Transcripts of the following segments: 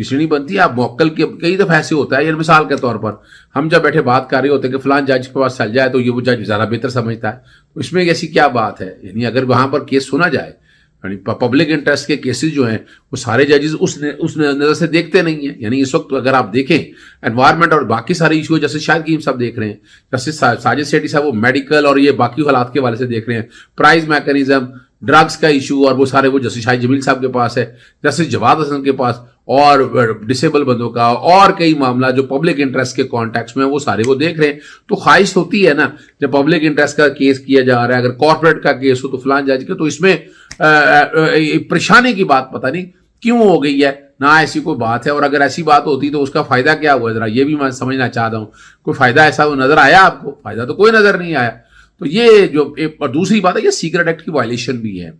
اس لیے نہیں بنتی. آپ موکل کے کئی دفعہ ایسے ہوتا ہے, یعنی مثال کے طور پر ہم جب بیٹھے بات کر رہے ہوتے ہیں کہ فلان جج کے پاس چل جائے تو یہ وہ جج زیادہ بہتر سمجھتا ہے, تو اس میں ایسی کیا بات ہے؟ یعنی اگر وہاں پر کیس سنا جائے, یعنی پبلک انٹرسٹ کے کیسز جو ہیں وہ سارے ججز اس نظر سے دیکھتے نہیں ہیں. یعنی اس وقت اگر آپ دیکھیں انوائرمنٹ اور باقی سارے ایشو جیسے شاہد کیم صاحب دیکھ رہے ہیں, جیسے ساجد سیٹھی صاحب وہ میڈیکل اور یہ باقی حالات کے حوالے سے دیکھ رہے ہیں, پرائز میکینزم, ڈرگس کا ایشو, اور وہ سارے وہ جسٹس شاہد جمیل صاحب کے پاس ہے, جسٹس جواد حسن کے پاس, اور ڈسیبل بندوں کا, اور کئی معاملہ جو پبلک انٹرسٹ کے کانٹیکس میں وہ سارے وہ دیکھ رہے ہیں. تو خواہش ہوتی ہے نا جب پبلک انٹرسٹ کا کیس کیا جا رہا ہے, اگر کارپوریٹ کا کیس ہو تو فلان جج کے, تو اس میں پریشانی کی بات پتہ نہیں کیوں ہو گئی ہے, نہ ایسی کوئی بات ہے. اور اگر ایسی بات ہوتی تو اس کا فائدہ کیا ہوا ہے, ذرا یہ بھی میں سمجھنا چاہتا ہوں. کوئی فائدہ ایسا وہ نظر آیا آپ کو؟ فائدہ تو کوئی نظر نہیں آیا. تو یہ جو اور دوسری بات ہے یہ سیکرٹ ایکٹ کی وائلیشن بھی ہے.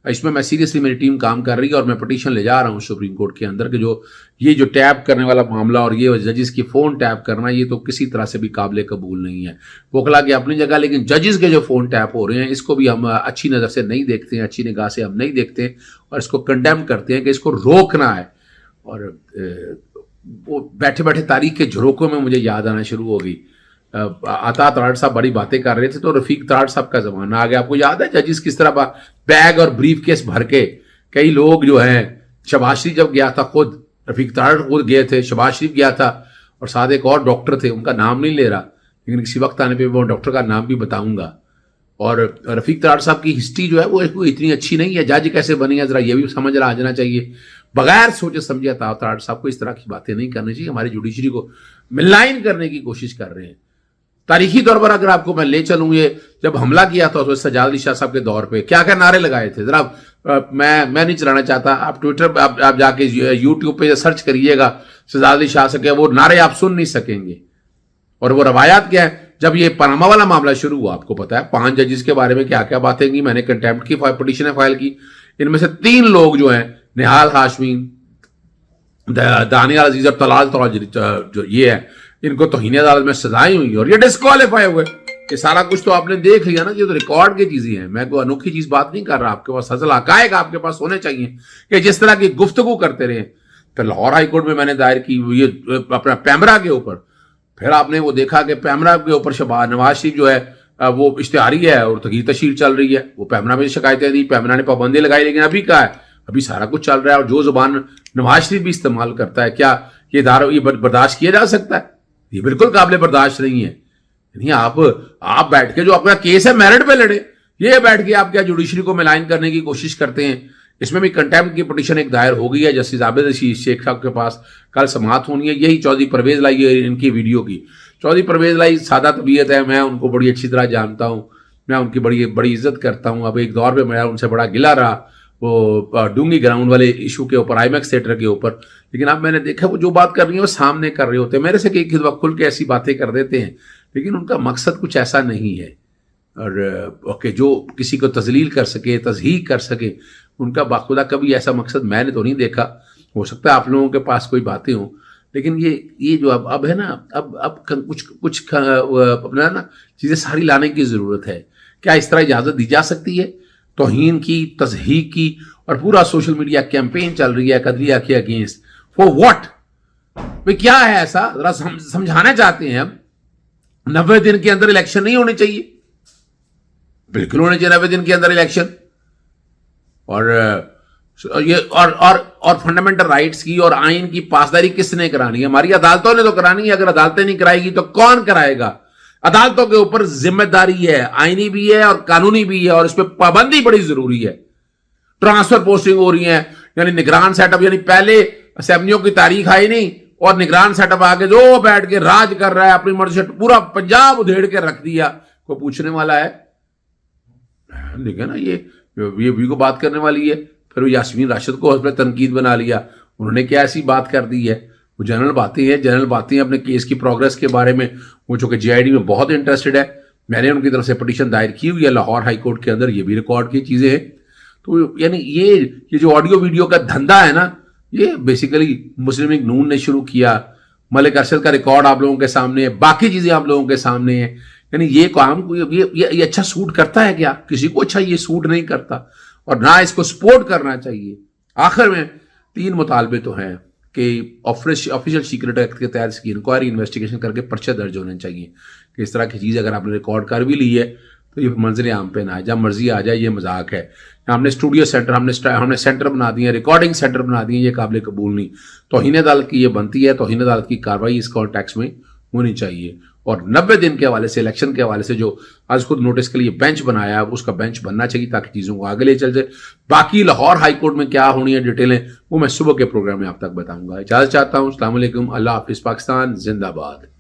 اس میں سیریسلی میری ٹیم کام کر رہی ہے اور میں پٹیشن لے جا رہا ہوں سپریم کورٹ کے اندر کہ جو یہ ٹیپ کرنے والا معاملہ اور یہ ججز کی فون ٹیپ کرنا, یہ تو کسی طرح سے بھی قابل قبول نہیں ہے. وکلا کی اپنی جگہ, لیکن ججز کے جو فون ٹیپ ہو رہے ہیں اس کو بھی ہم اچھی نظر سے نہیں دیکھتے ہیں, اچھی نگاہ سے ہم نہیں دیکھتے ہیں, اور اس کو کنڈیم کرتے ہیں کہ اس کو روکنا ہے. اور وہ بیٹھے بیٹھے تاریخ کے جھروکوں میں مجھے یاد آنا شروع ہو گئی. عطا تراڑ صاحب بڑی باتیں کر رہے تھے تو رفیق تراڑ صاحب کا زمانہ آ گیا. آپ کو یاد ہے ججز کس طرح بیگ اور بریف کیس بھر کے کئی لوگ جو ہیں, شہباز شریف جب گیا تھا خود, رفیق تراڑ خود گئے تھے, شہباز شریف گیا تھا, اور ساتھ ایک اور ڈاکٹر تھے, ان کا نام نہیں لے رہا لیکن کسی وقت آنے پہ وہ ڈاکٹر کا نام بھی بتاؤں گا. اور رفیق تراڑ صاحب کی ہسٹری جو ہے وہ اتنی اچھی نہیں ہے. جج کیسے بنی ہے ذرا یہ بھی سمجھ آ جانا چاہیے. بغیر سوچے سمجھے عطا تراڑ صاحب کو اس طرح کی باتیں نہیں کرنی چاہیے. ہماری جوڈیشری کو ملائن کرنے کی کوشش کر رہے ہیں. تاریخی طور پر اگر آپ کو میں لے چلوں, یہ جب حملہ کیا تھا تو سجاد علی شاہ صاحب کے دور پہ کیا کیا نعرے لگائے تھے, ذرا میں نہیں چلانا چاہتا, آپ ٹویٹر پہ آپ جا کے یوٹیوب پہ سرچ کریے گا سجاد علی شاہ سے, کہ وہ نعرے آپ سن نہیں سکیں گے. اور وہ روایات کیا ہے, جب یہ پاناما والا معاملہ شروع ہوا آپ کو پتا ہے 5 ججز کے بارے میں کیا کیا باتیں کی. میں نے کنٹیمپٹ کی پٹیشنیں فائل کی, ان میں سے 3 لوگ جو ہیں نہال ہاشمی, دانیال عزیز اور طلال جو یہ ہے, ان کو توہین عدالت میں سزائیں ہوئی اور یہ ڈسکوالیفائی ہوئے. یہ سارا کچھ تو آپ نے دیکھ لیا نا, یہ تو ریکارڈ کی چیزیں ہیں. میں کوئی انوکھی چیز بات نہیں کر رہا, آپ کے پاس اصل حقائق آپ کے پاس ہونے چاہیے کہ جس طرح کی گفتگو کرتے رہے. پھر لاہور ہائی کورٹ میں نے دائر کی یہ اپنا پیمرا کے اوپر, پھر آپ نے وہ دیکھا کہ پیمرا کے اوپر نواز شریف جو ہے وہ اشتہاری ہے اور تغیر تشہیر چل رہی ہے. وہ پیمرا میں شکایتیں دی, پیمرا نے پابندی لگائی, لیکن ابھی کہا ہے ابھی سارا کچھ چل رہا ہے. اور جو زبان نواز شریف بھی استعمال کرتا ہے, کیا یہ برداشت کیا جا سکتا ہے؟ یہ بالکل قابل برداشت نہیں ہے. یعنی آپ بیٹھ کے جو اپنا کیس ہے میرٹ پہ لڑے, یہ بیٹھ کے آپ کیا جوڈیشری کو ملائن کرنے کی کوشش کرتے ہیں. اس میں بھی کنٹیمپٹ کی پٹیشن ایک دائر ہو گئی ہے جسٹس عابد رشید شیخ صاحب کے پاس, کل سماعت ہونی ہے. یہی چودھری پرویز لائی ہے ان کی ویڈیو کی. چودھری پرویز لائی سادہ طبیعت ہے, میں ان کو بڑی اچھی طرح جانتا ہوں, میں ان کی بڑی عزت کرتا ہوں. اب ایک دور پہ میرا ان سے بڑا گلا رہا وہ ڈونگی گراؤنڈ والے ایشو کے اوپر, آئی میکس تھیٹر کے اوپر, لیکن اب میں نے دیکھا وہ جو بات کر رہی ہیں وہ سامنے کر رہے ہوتے ہیں. میرے سے کئی وقت کھل کے ایسی باتیں کر دیتے ہیں, لیکن ان کا مقصد کچھ ایسا نہیں ہے. اور کہ جو کسی کو تذلیل کر سکے, تضحیق کر سکے, ان کا باخدا کبھی ایسا مقصد میں نے تو نہیں دیکھا. ہو سکتا ہے آپ لوگوں کے پاس کوئی باتیں ہوں, لیکن یہ جو اب ہے نا, اب کچھ اپنا نا چیزیں ساری لانے کی ضرورت ہے. کیا اس طرح اجازت دی جا سکتی ہے توہین کی, تضحیق کی, اور پورا سوشل میڈیا کیمپین چل رہی ہے قدریہ کے اگینسٹ, فور واٹ؟ بھئی کیا ہے ایسا؟ ذرا سمجھانا چاہتے ہیں ہم. 90 دن کے اندر الیکشن نہیں ہونے چاہیے, بالکل ہونے چاہیے 90 دن کے اندر الیکشن. اور فنڈامنٹل رائٹس کی اور آئین کی پاسداری کس نے کرانی ہے؟ ہماری عدالتوں نے تو کرانی ہے. اگر عدالتیں نہیں کرائے گی تو کون کرائے گا؟ عدالتوں کے اوپر ذمہ داری ہے, آئینی بھی ہے اور قانونی بھی ہے, اور اس پہ پابندی بڑی ضروری ہے. ٹرانسفر پوسٹنگ ہو رہی ہیں, یعنی نگران سیٹ اپ, یعنی پہلے اسمبلیوں کی تاریخ آئی نہیں اور نگران سیٹ اپ آگے جو بیٹھ کے راج کر رہا ہے اپنی مرضی سے, پورا پنجاب ادھیڑ کے رکھ دیا. کوئی پوچھنے والا ہے؟ دیکھیں نا, یہ بھی کو بات کرنے والی ہے. پھر وہ یاسمین راشد کو اس پہ تنقید بنا لیا. انہوں نے کیا ایسی بات کر دی ہے؟ وہ جنرل باتیں ہیں اپنے کیس کی پروگرس کے بارے میں. وہ چونکہ جے آئی ڈی میں بہت انٹرسٹڈ ہے, میں نے ان کی طرف سے پٹیشن دائر کی ہوئی ہے لاہور ہائی کورٹ کے اندر. یہ بھی ریکارڈ کی چیزیں ہیں. تو یعنی یہ جو آڈیو ویڈیو کا دھندا ہے نا, یہ بیسیکلی مسلم لیگ نون نے شروع کیا. ملک ارشد کا ریکارڈ آپ لوگوں کے سامنے ہے, باقی چیزیں آپ لوگوں کے سامنے ہیں. یعنی یہ کام یہ اچھا سوٹ کرتا ہے کیا؟ کسی کو اچھا یہ سوٹ نہیں کرتا, اور نہ اس کو سپورٹ کرنا چاہیے. آخر میں 3 مطالبے تو ہیں. کہ آفیشیل سیکرٹ ایکٹ کے تحت اس کی انکوائری انویسٹیگیشن کر کے پرچہ درج ہونے چاہیے کہ اس طرح کی چیز اگر آپ نے ریکارڈ کر بھی لی ہے تو یہ منظر عام پہ نہ آئے، جب مرضی آ جائے، یہ مذاق ہے۔ ہم نے اسٹوڈیو سینٹر، ہم نے سینٹر بنا دیے، ریکارڈنگ سینٹر بنا دیے، یہ قابل قبول نہیں۔ توہین عدالت کی یہ بنتی ہے، توہین عدالت کی کارروائی اس کانٹیکس میں ہونی چاہیے۔ اور 90 دن کے حوالے سے، الیکشن کے حوالے سے جو آج خود نوٹس کے لیے بینچ بنایا ہے، اس کا بینچ بننا چاہیے تاکہ چیزوں کو آگے لے چل جائے۔ باقی لاہور ہائی کورٹ میں کیا ہونی ہے ڈیٹیلیں، وہ میں صبح کے پروگرام میں آپ تک بتاؤں گا۔ اجازت چاہتا ہوں، السلام علیکم، اللہ حافظ، پاکستان زندہ باد۔